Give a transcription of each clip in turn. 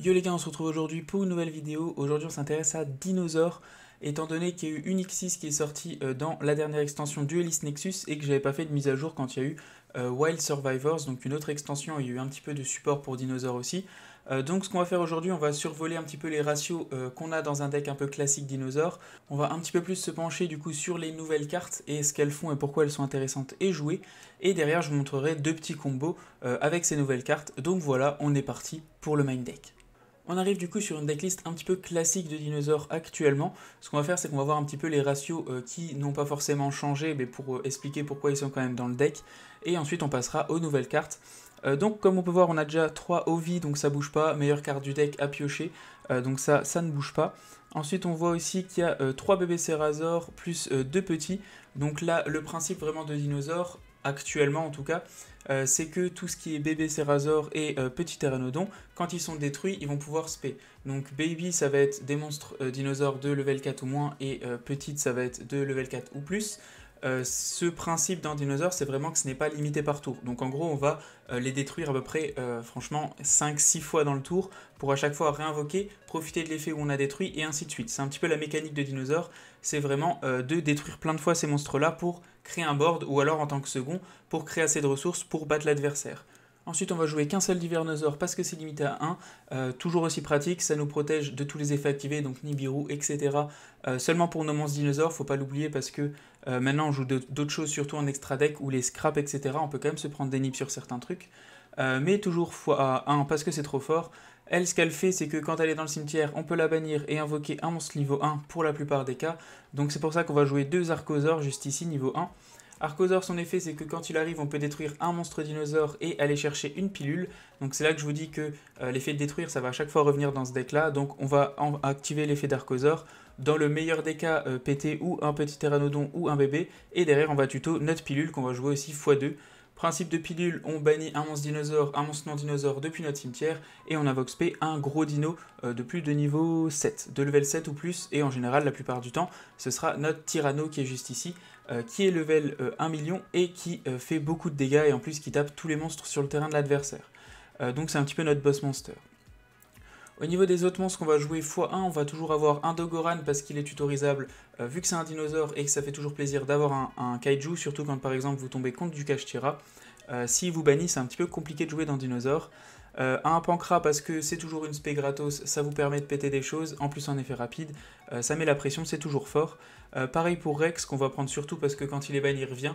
Yo les gars, on se retrouve aujourd'hui pour une nouvelle vidéo. Aujourd'hui on s'intéresse à Dinosaur, étant donné qu'il y a eu Unixis qui est sorti dans la dernière extension Duelist Nexus et que j'avais pas fait de mise à jour quand il y a eu Wild Survivors, donc une autre extension, il y a eu un petit peu de support pour Dinosaur aussi. Donc ce qu'on va faire aujourd'hui, on va survoler un petit peu les ratios qu'on a dans un deck un peu classique Dinosaur. On va un petit peu plus se pencher du coup sur les nouvelles cartes et ce qu'elles font et pourquoi elles sont intéressantes et jouées. Et derrière je vous montrerai deux petits combos avec ces nouvelles cartes. Donc voilà, on est parti pour le main deck. On arrive du coup sur une decklist un petit peu classique de dinosaures actuellement. Ce qu'on va faire, c'est qu'on va voir un petit peu les ratios qui n'ont pas forcément changé, mais pour expliquer pourquoi ils sont quand même dans le deck. Et ensuite, on passera aux nouvelles cartes. Donc, comme on peut voir, on a déjà 3 OV, donc ça bouge pas. Meilleure carte du deck à piocher, donc ça ne bouge pas. Ensuite, on voit aussi qu'il y a 3 bébés Cerazor plus 2 petits. Donc là, le principe vraiment de dinosaures, actuellement en tout cas, c'est que tout ce qui est bébé Cerazor et petit Pteranodon, quand ils sont détruits, ils vont pouvoir spé. Donc baby, ça va être des monstres dinosaures de level 4 ou moins, et petite, ça va être de level 4 ou plus. Ce principe dans Dinosaur, c'est vraiment que ce n'est pas limité par tour. Donc en gros, on va les détruire à peu près, franchement, 5-6 fois dans le tour, pour à chaque fois réinvoquer, profiter de l'effet où on a détruit, et ainsi de suite. C'est un petit peu la mécanique de Dinosaur, c'est vraiment de détruire plein de fois ces monstres-là pour créer un board, ou alors en tant que second, pour créer assez de ressources pour battre l'adversaire. Ensuite, on va jouer qu'un seul Divernosaur parce que c'est limité à 1. Toujours aussi pratique, ça nous protège de tous les effets activés, donc Nibiru, etc. Seulement pour nos monstres dinosaures, faut pas l'oublier parce que maintenant on joue d'autres choses, surtout en extra deck ou les scraps, etc. On peut quand même se prendre des nips sur certains trucs. Mais toujours x1 parce que c'est trop fort. Elle, ce qu'elle fait, c'est que quand elle est dans le cimetière, on peut la bannir et invoquer un monstre niveau 1 pour la plupart des cas. Donc c'est pour ça qu'on va jouer 2 Archosaures juste ici, niveau 1. Archosaur, son effet, c'est que quand il arrive, on peut détruire un monstre dinosaure et aller chercher une pilule. Donc c'est là que je vous dis que l'effet de détruire, ça va à chaque fois revenir dans ce deck-là. Donc on va activer l'effet d'Archosaur. Dans le meilleur des cas, péter ou un petit Pteranodon ou un bébé. Et derrière, on va tuto notre pilule qu'on va jouer aussi x2. Principe de pilule, on bannit un monstre dinosaure, un monstre non dinosaure depuis notre cimetière, et on invoque spé un gros dino de plus de niveau 7, de level 7 ou plus, et en général, la plupart du temps, ce sera notre Tyranno qui est juste ici, qui est level 1 million et qui fait beaucoup de dégâts, et en plus qui tape tous les monstres sur le terrain de l'adversaire. Donc c'est un petit peu notre boss monster. Au niveau des autres monstres qu'on va jouer x1, on va toujours avoir un Dogoran parce qu'il est tutorisable, vu que c'est un dinosaure et que ça fait toujours plaisir d'avoir un kaiju, surtout quand par exemple vous tombez contre du Kashtira. Si vous bannit, c'est un petit peu compliqué de jouer dans Dinosaur. Un Pancra parce que c'est toujours une spé gratos, ça vous permet de péter des choses, en plus en effet rapide, ça met la pression, c'est toujours fort. Pareil pour Rex, qu'on va prendre surtout parce que quand il est banni, il revient,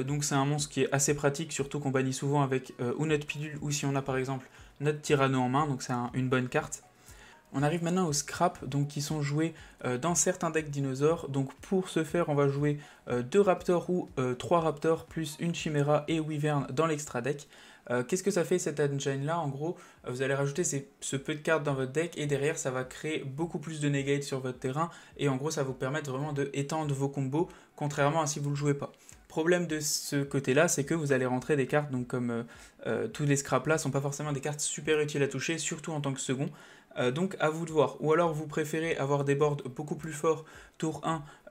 donc c'est un monstre qui est assez pratique, surtout qu'on bannit souvent avec ou notre pilule, ou si on a par exemple notre Tyranno en main, donc c'est une bonne carte. On arrive maintenant aux scraps, donc qui sont joués dans certains decks dinosaures. Donc pour ce faire, on va jouer 2 raptors ou 3 raptors plus une chimera et wyvern dans l'extra deck. Qu'est-ce que ça fait cette engine là? En gros, vous allez rajouter ce peu de cartes dans votre deck et derrière ça va créer beaucoup plus de negate sur votre terrain et en gros ça va vous permettre vraiment d'étendre vos combos contrairement à si vous ne le jouez pas. Problème de ce côté-là, c'est que vous allez rentrer des cartes, donc comme tous les scraps là, sont pas forcément des cartes super utiles à toucher, surtout en tant que second. Donc à vous de voir. Ou alors vous préférez avoir des boards beaucoup plus forts tour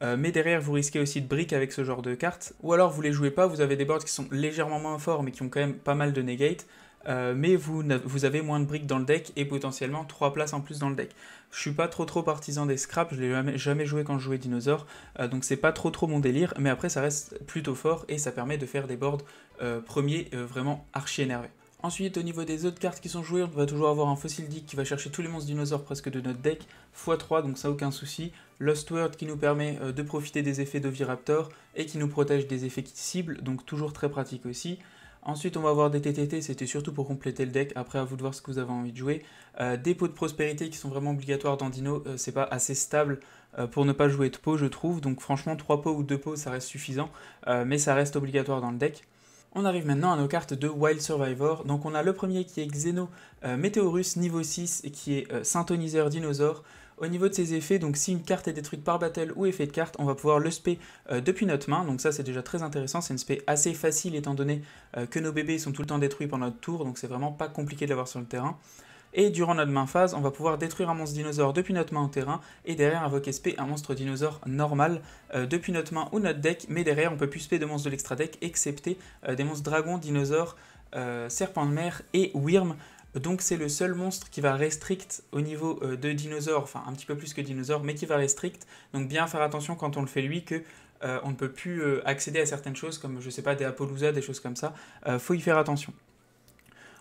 1, mais derrière vous risquez aussi de brick avec ce genre de cartes. Ou alors vous les jouez pas, vous avez des boards qui sont légèrement moins forts mais qui ont quand même pas mal de negate. Mais vous avez moins de briques dans le deck et potentiellement 3 places en plus dans le deck. Je suis pas trop partisan des scraps, je l'ai jamais joué quand je jouais dinosaure, donc c'est pas trop mon délire, mais après ça reste plutôt fort et ça permet de faire des boards premiers vraiment archi énervés. Ensuite, au niveau des autres cartes qui sont jouées, on va toujours avoir un Fossil Dick qui va chercher tous les monstres dinosaures presque de notre deck, x3, donc ça aucun souci. Lost World qui nous permet de profiter des effets d'Oviraptor et qui nous protège des effets qui ciblent, donc toujours très pratique aussi. Ensuite, on va avoir des TTT, c'était surtout pour compléter le deck, après à vous de voir ce que vous avez envie de jouer. Des pots de prospérité qui sont vraiment obligatoires dans Dino, c'est pas assez stable pour ne pas jouer de pots, je trouve, donc franchement 3 pots ou 2 pots ça reste suffisant, mais ça reste obligatoire dans le deck. On arrive maintenant à nos cartes de Wild Survivor. Donc on a le premier qui est Xeno Météorus niveau 6 et qui est synthoniseur dinosaure. Au niveau de ses effets, donc si une carte est détruite par battle ou effet de carte, on va pouvoir le spé depuis notre main. Donc ça c'est déjà très intéressant, c'est une spé assez facile étant donné que nos bébés sont tout le temps détruits pendant notre tour, donc c'est vraiment pas compliqué de l'avoir sur le terrain. Et durant notre main phase, on va pouvoir détruire un monstre dinosaure depuis notre main au terrain et derrière invoquer spé un monstre dinosaure normal depuis notre main ou notre deck, mais derrière on peut plus spé de monstres de l'extra deck excepté des monstres dragons, dinosaures, serpents de mer et wyrm. Donc c'est le seul monstre qui va restrict au niveau de dinosaure, enfin un petit peu plus que dinosaure, mais qui va restrict. Donc bien faire attention quand on le fait lui que on ne peut plus accéder à certaines choses comme je sais pas des Appaloosa, des choses comme ça. Faut y faire attention.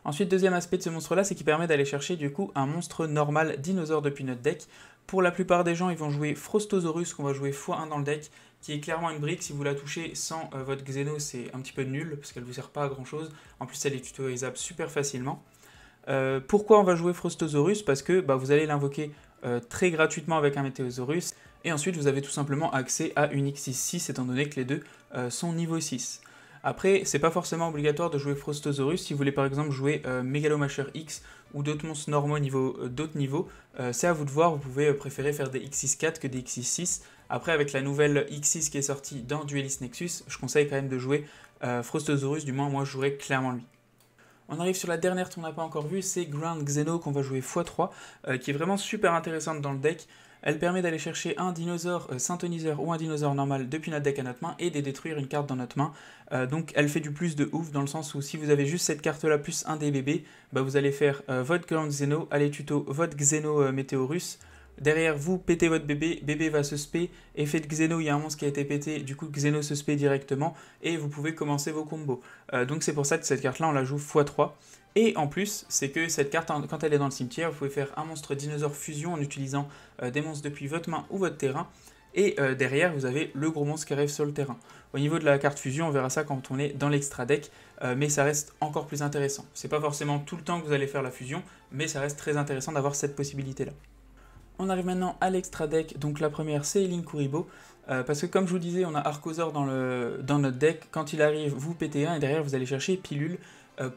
Ensuite, deuxième aspect de ce monstre-là, c'est qu'il permet d'aller chercher du coup un monstre normal dinosaure depuis notre deck. Pour la plupart des gens, ils vont jouer Frostosaurus, qu'on va jouer x1 dans le deck, qui est clairement une brique. Si vous la touchez sans votre Xeno, c'est un petit peu nul, parce qu'elle ne vous sert pas à grand-chose. En plus, elle est tutorisable super facilement. Pourquoi on va jouer Frostosaurus? Parce que vous allez l'invoquer très gratuitement avec un Météosaurus, et ensuite vous avez tout simplement accès à une X6-6, étant donné que les deux sont niveau 6. Après, c'est pas forcément obligatoire de jouer Frostosaurus. Si vous voulez par exemple jouer Megalomasher X ou d'autres monstres normaux d'autres niveaux, c'est à vous de voir. Vous pouvez préférer faire des X6-4 que des X6-6. Après, avec la nouvelle X6 qui est sortie dans Duelist Nexus, je conseille quand même de jouer Frostosaurus, du moins moi je jouerais clairement lui. On arrive sur la dernière qu'on n'a pas encore vue, c'est Ground Xeno qu'on va jouer x3, qui est vraiment super intéressante dans le deck. Elle permet d'aller chercher un dinosaure synthoniseur ou un dinosaure normal depuis notre deck à notre main et de détruire une carte dans notre main. Donc elle fait du plus de ouf dans le sens où si vous avez juste cette carte là plus un des bébés, vous allez faire votre Ground Xeno, allez tuto votre Xeno Météorus. Derrière vous, pétez votre bébé, bébé va se spé, effet de Xeno, il y a un monstre qui a été pété, du coup Xeno se spé directement, et vous pouvez commencer vos combos. Donc c'est pour ça que cette carte-là, on la joue x3. Et en plus, c'est que cette carte, quand elle est dans le cimetière, vous pouvez faire un monstre dinosaure fusion en utilisant des monstres depuis votre main ou votre terrain, et derrière, vous avez le gros monstre qui arrive sur le terrain. Au niveau de la carte fusion, on verra ça quand on est dans l'extra deck, mais ça reste encore plus intéressant. C'est pas forcément tout le temps que vous allez faire la fusion, mais ça reste très intéressant d'avoir cette possibilité-là. On arrive maintenant à l'extra deck, donc la première c'est Linkuriboh, parce que comme je vous disais, on a Archosaur dans notre deck, quand il arrive, vous pétez un et derrière vous allez chercher Pilule.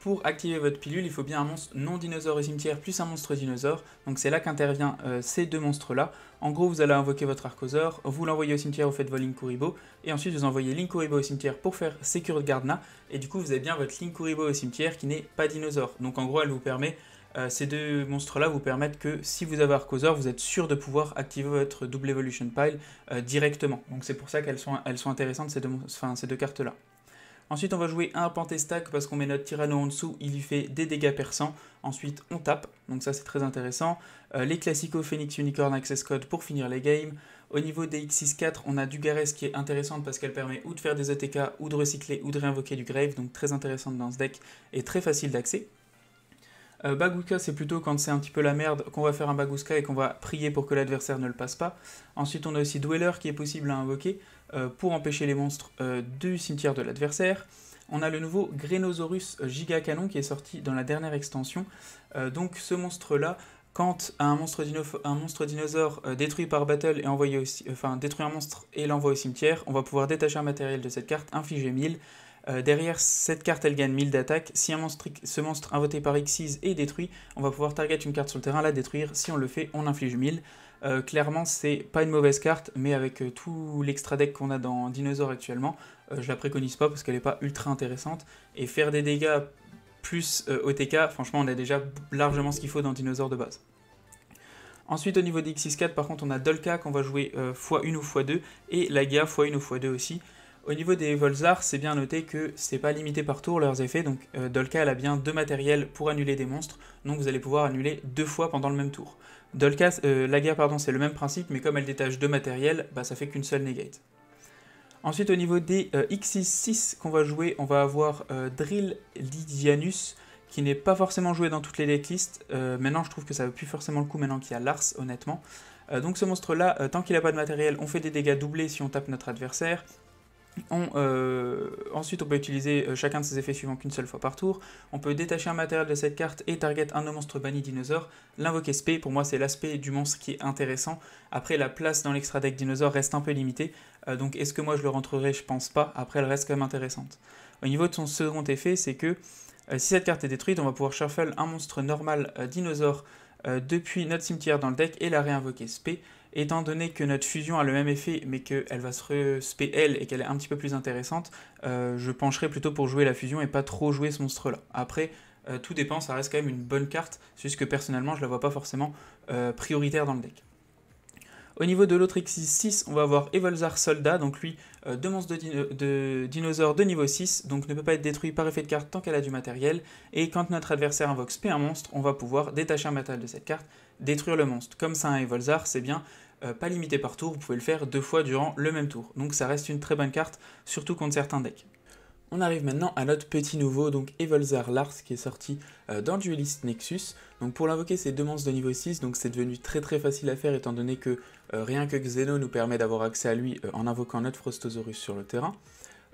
Pour activer votre pilule, il faut bien un monstre non dinosaure au cimetière plus un monstre dinosaure, donc c'est là qu'intervient ces deux monstres-là. En gros, vous allez invoquer votre Archosaur, vous l'envoyez au cimetière, vous faites votre Linkuriboh, et ensuite vous envoyez Linkuriboh au cimetière pour faire Secure Gardna, et du coup vous avez bien votre Linkuriboh au cimetière qui n'est pas dinosaure. Donc en gros, elle vous permet... ces deux monstres-là vous permettent que si vous avez Archosaur, vous êtes sûr de pouvoir activer votre Double Evolution Pile directement. Donc c'est pour ça qu'elles sont intéressantes ces deux cartes-là. Ensuite on va jouer un Pantestac parce qu'on met notre Tyranno en dessous, il lui fait des dégâts perçants. Ensuite on tape, donc ça c'est très intéressant. Les Classico Phoenix Unicorn Access Code pour finir les games. Au niveau des X6-4, on a Dugares qui est intéressante parce qu'elle permet ou de faire des ETK, ou de recycler, ou de réinvoquer du Grave, donc très intéressante dans ce deck et très facile d'accès. Bagooska, c'est plutôt quand c'est un petit peu la merde qu'on va faire un Bagooska et qu'on va prier pour que l'adversaire ne le passe pas. Ensuite, on a aussi Dweller qui est possible à invoquer pour empêcher les monstres du cimetière de l'adversaire. On a le nouveau Grenosaurus Giga Canon qui est sorti dans la dernière extension. Donc ce monstre-là, quand un monstre dinosaure détruit par battle et envoyé aussi, détruit un monstre et l'envoie au cimetière, on va pouvoir détacher un matériel de cette carte, infliger 1000. Derrière cette carte elle gagne 1000 d'attaque. Si ce monstre invoqué par Xyz est détruit, on va pouvoir target une carte sur le terrain, la détruire. Si on le fait, on inflige 1000. Clairement c'est pas une mauvaise carte, mais avec tout l'extra deck qu'on a dans Dinosaur actuellement, je la préconise pas parce qu'elle est pas ultra intéressante. Et faire des dégâts plus OTK, franchement on a déjà largement ce qu'il faut dans Dinosaur de base. Ensuite au niveau des X6-4 par contre on a Dolka qu'on va jouer x1 ou x2 et Lagia x1 ou x2 aussi. Au niveau des Volzar, c'est bien noté que c'est pas limité par tour leurs effets, donc Dolka elle a bien 2 matériels pour annuler des monstres, donc vous allez pouvoir annuler 2 fois pendant le même tour. Lagia c'est le même principe, mais comme elle détache 2 matériels, ça fait qu'une seule negate. Ensuite au niveau des X6 qu'on va jouer, on va avoir Drill Lydianus, qui n'est pas forcément joué dans toutes les decklists. Maintenant je trouve que ça vaut plus forcément le coup maintenant qu'il y a Lars honnêtement. Donc ce monstre là, tant qu'il n'a pas de matériel, on fait des dégâts doublés si on tape notre adversaire. Ensuite on peut utiliser chacun de ses effets suivants qu'une seule fois par tour. On peut détacher un matériel de cette carte et target un de nos monstres bannis dinosaures. L'invoquer spé, pour moi c'est l'aspect du monstre qui est intéressant. Après la place dans l'extra deck dinosaure reste un peu limitée, donc est-ce que moi je le rentrerai? Je pense pas, après elle reste quand même intéressante. Au niveau de son second effet, c'est que si cette carte est détruite, on va pouvoir shuffle un monstre normal dinosaure depuis notre cimetière dans le deck et la réinvoquer spé. Étant donné que notre fusion a le même effet, mais qu'elle va se respé elle et qu'elle est un petit peu plus intéressante, je pencherai plutôt pour jouer la fusion et pas trop jouer ce monstre-là. Après, tout dépend, ça reste quand même une bonne carte, c'est juste que personnellement, je la vois pas forcément prioritaire dans le deck. Au niveau de l'autre Xyz 6, on va avoir Evolzar Soldat, donc lui, deux monstres de dinosaures de niveau 6, donc ne peut pas être détruit par effet de carte tant qu'elle a du matériel, et quand notre adversaire invoque spé un monstre, on va pouvoir détacher un matériel de cette carte, détruire le monstre. Comme ça, un Evolzar, c'est bien, pas limité par tour, vous pouvez le faire 2 fois durant le même tour, donc ça reste une très bonne carte, surtout contre certains decks. On arrive maintenant à notre petit nouveau, donc Evolzar Lars, qui est sorti dans Duelist Nexus. Donc pour l'invoquer, c'est 2 monstres de niveau 6, donc c'est devenu très facile à faire étant donné que rien que Xeno nous permet d'avoir accès à lui en invoquant notre Frostosaurus sur le terrain.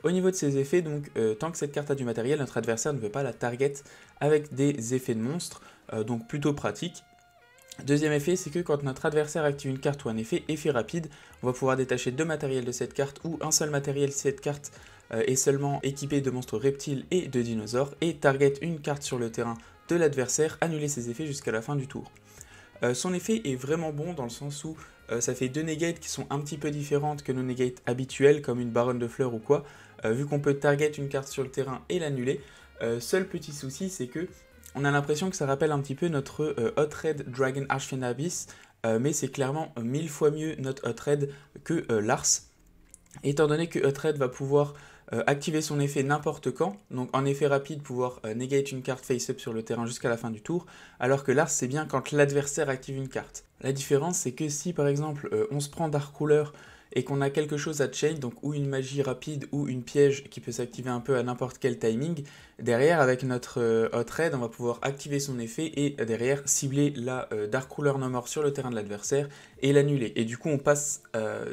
Au niveau de ses effets, donc tant que cette carte a du matériel, notre adversaire ne veut pas la target avec des effets de monstres, donc plutôt pratique. Deuxième effet, c'est que quand notre adversaire active une carte ou un effet rapide, on va pouvoir détacher 2 matériels de cette carte ou un seul matériel si cette carte est seulement équipée de monstres reptiles et de dinosaures, et target une carte sur le terrain de l'adversaire, annuler ses effets jusqu'à la fin du tour. Son effet est vraiment bon dans le sens où ça fait 2 negates qui sont un petit peu différentes que nos negates habituelles, comme une baronne de fleurs ou quoi, vu qu'on peut target une carte sur le terrain et l'annuler. Seul petit souci, c'est que on a l'impression que ça rappelle un petit peu notre Hot Red Dragon Archfiend Abyss, mais c'est clairement 1000 fois mieux notre Hot Red que Lars, étant donné que Hot Red va pouvoir activer son effet n'importe quand, donc en effet rapide pouvoir negate une carte face-up sur le terrain jusqu'à la fin du tour, alors que Lars c'est bien quand l'adversaire active une carte. La différence c'est que si par exemple on se prend Dark Ruler et qu'on a quelque chose à chain, donc ou une magie rapide ou une piège qui peut s'activer un peu à n'importe quel timing, derrière avec notre Hot Red on va pouvoir activer son effet et derrière cibler la Dark Ruler No More sur le terrain de l'adversaire et l'annuler. Et du coup on passe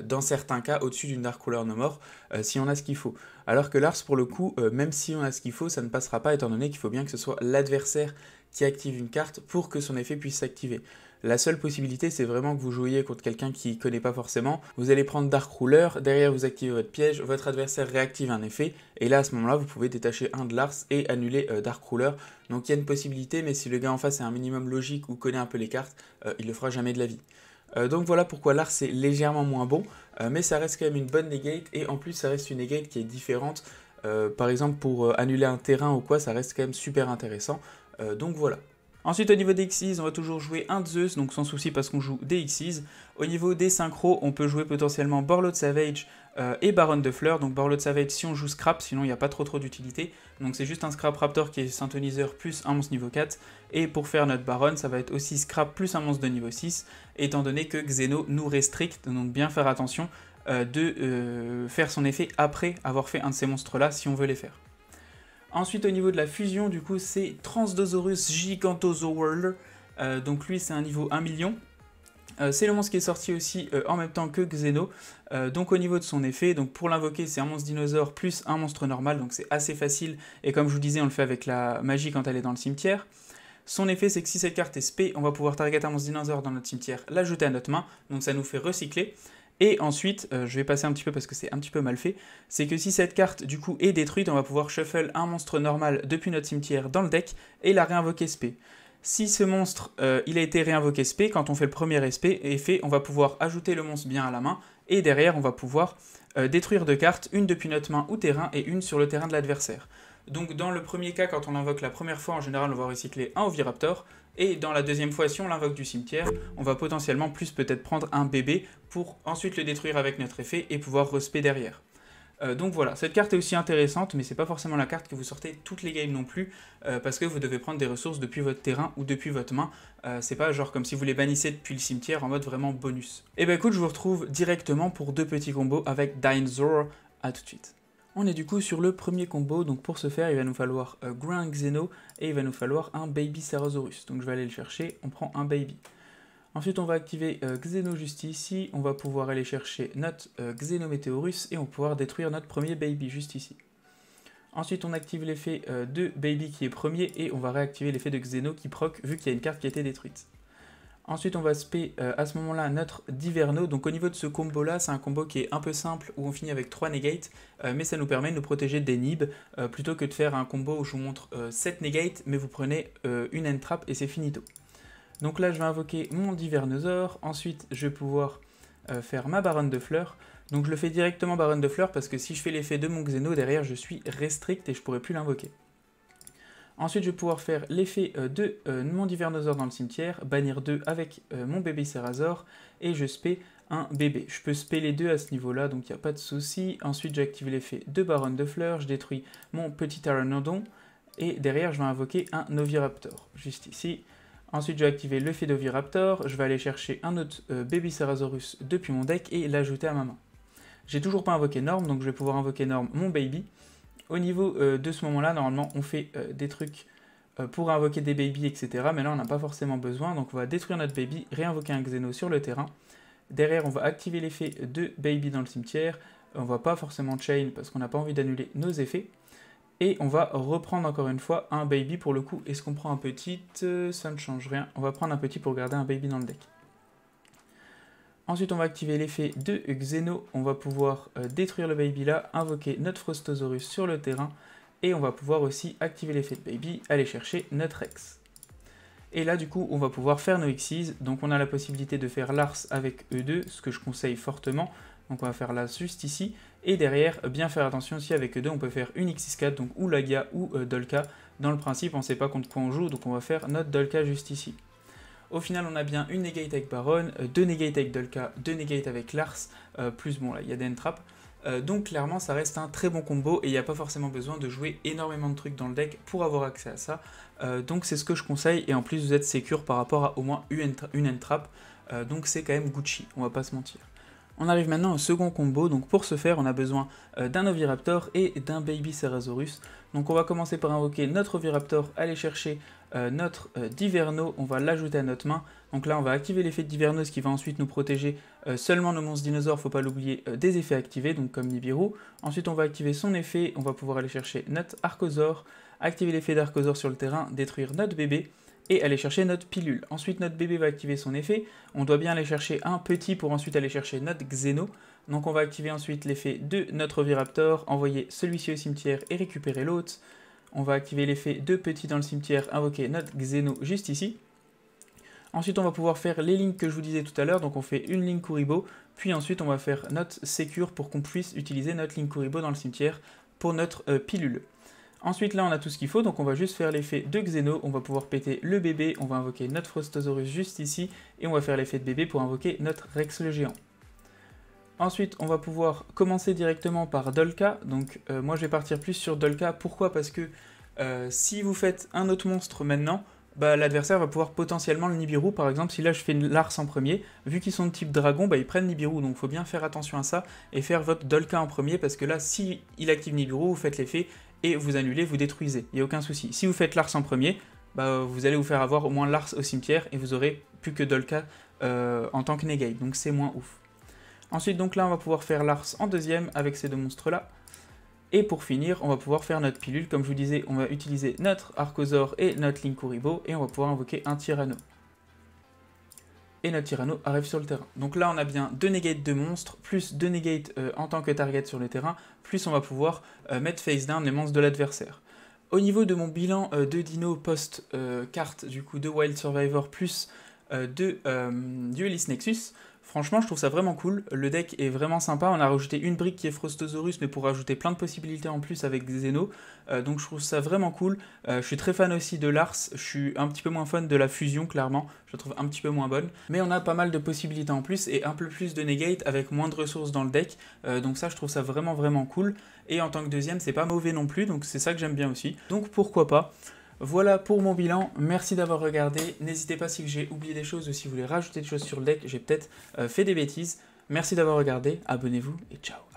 dans certains cas au-dessus d'une Dark Ruler No More si on a ce qu'il faut. Alors que Lars pour le coup, même si on a ce qu'il faut, ça ne passera pas étant donné qu'il faut bien que ce soit l'adversaire qui active une carte pour que son effet puisse s'activer. La seule possibilité, c'est vraiment que vous jouiez contre quelqu'un qui ne connaît pas forcément. Vous allez prendre Dark Ruler, derrière vous activez votre piège, votre adversaire réactive un effet, et là à ce moment-là, vous pouvez détacher un de Lars et annuler Dark Ruler. Donc il y a une possibilité, mais si le gars en face est un minimum logique ou connaît un peu les cartes, il le fera jamais de la vie. Donc voilà pourquoi Lars est légèrement moins bon, mais ça reste quand même une bonne negate, et en plus ça reste une negate qui est différente. Par exemple pour annuler un terrain ou quoi, ça reste quand même super intéressant. Donc voilà. Ensuite au niveau des Xyz, on va toujours jouer un Zeus, donc sans souci parce qu'on joue des Xyz. Au niveau des synchros, on peut jouer potentiellement Borreload Savage et Baronne de Fleurs. Donc Borreload Savage si on joue Scrap, sinon il n'y a pas trop d'utilité. Donc c'est juste un Scrap Raptor qui est Synthoniseur plus un monstre niveau 4. Et pour faire notre Baronne, ça va être aussi Scrap plus un monstre de niveau 6, étant donné que Xeno nous restricte, donc bien faire attention de faire son effet après avoir fait un de ces monstres-là si on veut les faire. Ensuite, au niveau de la fusion, du coup, c'est Transdosaurus Gigantosaurus. Donc lui, c'est un niveau 1 million. C'est le monstre qui est sorti aussi en même temps que Xeno. Donc au niveau de son effet, donc pour l'invoquer, c'est un monstre dinosaure plus un monstre normal. Donc c'est assez facile. Et comme je vous disais, on le fait avec la magie quand elle est dans le cimetière. Son effet, c'est que si cette carte est spé, on va pouvoir target un monstre dinosaure dans notre cimetière, l'ajouter à notre main. Donc ça nous fait recycler. Et ensuite, je vais passer un petit peu parce que c'est un petit peu mal fait, c'est que si cette carte du coup est détruite, on va pouvoir shuffle un monstre normal depuis notre cimetière dans le deck et la réinvoquer spé. Si ce monstre il a été réinvoqué spé, quand on fait le premier effet, on va pouvoir ajouter le monstre bien à la main et derrière on va pouvoir détruire 2 cartes, une depuis notre main ou terrain et une sur le terrain de l'adversaire. Donc dans le premier cas, quand on l'invoque la première fois, en général on va recycler un Oviraptor. Et dans la deuxième fois, si on l'invoque du cimetière, on va potentiellement plus peut-être prendre un bébé pour ensuite le détruire avec notre effet et pouvoir respé derrière. Donc voilà, cette carte est aussi intéressante, mais c'est pas forcément la carte que vous sortez toutes les games non plus, parce que vous devez prendre des ressources depuis votre terrain ou depuis votre main. C'est pas genre comme si vous les bannissez depuis le cimetière en mode vraiment bonus. Et bah écoute, je vous retrouve directement pour 2 petits combos avec Dinosaur. À tout de suite. On est du coup sur le premier combo, donc pour ce faire il va nous falloir Grand Xeno et il va nous falloir un Baby Sarosaurus. Donc je vais aller le chercher, on prend un Baby. Ensuite on va activer Xeno juste ici, on va pouvoir aller chercher notre Xenometeorus et on va pouvoir détruire notre premier Baby juste ici. Ensuite on active l'effet de Baby qui est premier et on va réactiver l'effet de Xeno qui proc vu qu'il y a une carte qui a été détruite. Ensuite on va spé à ce moment là notre Diverno, donc au niveau de ce combo là c'est un combo qui est un peu simple où on finit avec 3 negates, mais ça nous permet de nous protéger des nibs plutôt que de faire un combo où je vous montre 7 negates mais vous prenez une end trap et c'est finito. Donc là je vais invoquer mon Divernosaur, ensuite je vais pouvoir faire ma Baronne de Fleurs, donc je le fais directement Baronne de Fleurs parce que si je fais l'effet de mon Xeno derrière je suis restrict et je pourrais plus l'invoquer. Ensuite, je vais pouvoir faire l'effet de mon Divernosaur dans le cimetière, bannir 2 avec mon bébé Cerasor, et je spé un bébé. Je peux spé les deux à ce niveau-là, donc il n'y a pas de souci. Ensuite, j'active l'effet de Baronne de Fleurs, je détruis mon petit Pteranodon, et derrière, je vais invoquer un Oviraptor, juste ici. Ensuite, je vais activer l'effet d'Oviraptor, je vais aller chercher un autre bébé Cerasaurus depuis mon deck et l'ajouter à ma main. J'ai toujours pas invoqué Norm, donc je vais pouvoir invoquer Norm, mon baby. Au niveau de ce moment-là, normalement, on fait des trucs pour invoquer des babies, etc. Mais là, on n'a pas forcément besoin, donc on va détruire notre baby, réinvoquer un Xeno sur le terrain. Derrière, on va activer l'effet de baby dans le cimetière. On va pas forcément chain parce qu'on n'a pas envie d'annuler nos effets. Et on va reprendre encore une fois un baby pour le coup. Est-ce qu'on prend un petit? Ça ne change rien. On va prendre un petit pour garder un baby dans le deck. Ensuite, on va activer l'effet de Xeno. On va pouvoir détruire le baby là, invoquer notre Frostosaurus sur le terrain. Et on va pouvoir aussi activer l'effet de baby, aller chercher notre Rex. Et là, du coup, on va pouvoir faire nos Xyz. Donc, on a la possibilité de faire Lars avec E2, ce que je conseille fortement. Donc, on va faire Lars juste ici. Et derrière, bien faire attention aussi avec E2, on peut faire une X4, donc ou Lagia ou Dolka. Dans le principe, on ne sait pas contre quoi on joue, donc on va faire notre Dolka juste ici. Au final, on a bien une negate avec Baron, deux negate avec Dolka, deux negate avec Lars, plus bon là, il y a des entraps. Donc clairement, ça reste un très bon combo et il n'y a pas forcément besoin de jouer énormément de trucs dans le deck pour avoir accès à ça. Donc c'est ce que je conseille et en plus vous êtes secure par rapport à au moins une entrap. Donc c'est quand même Gucci, on va pas se mentir. On arrive maintenant au second combo, donc pour ce faire on a besoin d'un Oviraptor et d'un Baby Cerasaurus. Donc on va commencer par invoquer notre Oviraptor, aller chercher notre Diverno, on va l'ajouter à notre main. Donc là on va activer l'effet de Diverno, ce qui va ensuite nous protéger seulement nos monstres dinosaures, faut pas l'oublier, des effets activés, donc comme Nibiru. Ensuite on va activer son effet, on va pouvoir aller chercher notre Archosaur, activer l'effet d'Archosaur sur le terrain, détruire notre bébé, et aller chercher notre pilule. Ensuite, notre bébé va activer son effet. On doit bien aller chercher un petit pour ensuite aller chercher notre Xeno. Donc on va activer ensuite l'effet de notre Oviraptor, envoyer celui-ci au cimetière et récupérer l'autre. On va activer l'effet de petit dans le cimetière, invoquer notre Xeno juste ici. Ensuite, on va pouvoir faire les lignes que je vous disais tout à l'heure. Donc on fait une ligne Kuribo, puis ensuite on va faire notre Secure pour qu'on puisse utiliser notre ligne Kuribo dans le cimetière pour notre pilule. Ensuite, là, on a tout ce qu'il faut, donc on va juste faire l'effet de Xeno, on va pouvoir péter le bébé, on va invoquer notre Frostosaurus juste ici, et on va faire l'effet de bébé pour invoquer notre Rex le géant. Ensuite, on va pouvoir commencer directement par Dolka, donc moi je vais partir plus sur Dolka, pourquoi? Parce que si vous faites un autre monstre maintenant, bah, l'adversaire va pouvoir potentiellement le Nibiru, par exemple si là je fais Lars en premier, vu qu'ils sont de type dragon, bah, ils prennent Nibiru, donc il faut bien faire attention à ça, et faire votre Dolka en premier, parce que là, si il active Nibiru, vous faites l'effet, et vous annulez, vous détruisez, il n'y a aucun souci. Si vous faites Lars en premier, bah, vous allez vous faire avoir au moins Lars au cimetière, et vous aurez plus que Dolka en tant que negate, donc c'est moins ouf. Ensuite, donc là, on va pouvoir faire Lars en deuxième, avec ces deux monstres-là. Et pour finir, on va pouvoir faire notre pilule. Comme je vous disais, on va utiliser notre Archosaur et notre Link Kuribo, et on va pouvoir invoquer un Tyranno. Et notre Tyranno arrive sur le terrain. Donc là, on a bien 2 negates de monstres, plus 2 negates en tant que target sur le terrain, plus on va pouvoir mettre face down les monstres de l'adversaire. Au niveau de mon bilan de dino post-carte, du coup de Wild Survivor, plus du Duelist Nexus, franchement, je trouve ça vraiment cool. Le deck est vraiment sympa. On a rajouté une brique qui est Frostosaurus, mais pour rajouter plein de possibilités en plus avec Xeno. Donc je trouve ça vraiment cool. Je suis très fan aussi de Lars. Je suis un petit peu moins fan de la fusion, clairement. Je la trouve un petit peu moins bonne. Mais on a pas mal de possibilités en plus et un peu plus de negate avec moins de ressources dans le deck. Donc ça, je trouve ça vraiment, vraiment cool. Et en tant que deuxième, c'est pas mauvais non plus. Donc c'est ça que j'aime bien aussi. Donc pourquoi pas. Voilà pour mon bilan, merci d'avoir regardé, n'hésitez pas si j'ai oublié des choses ou si vous voulez rajouter des choses sur le deck, j'ai peut-être fait des bêtises. Merci d'avoir regardé, abonnez-vous et ciao.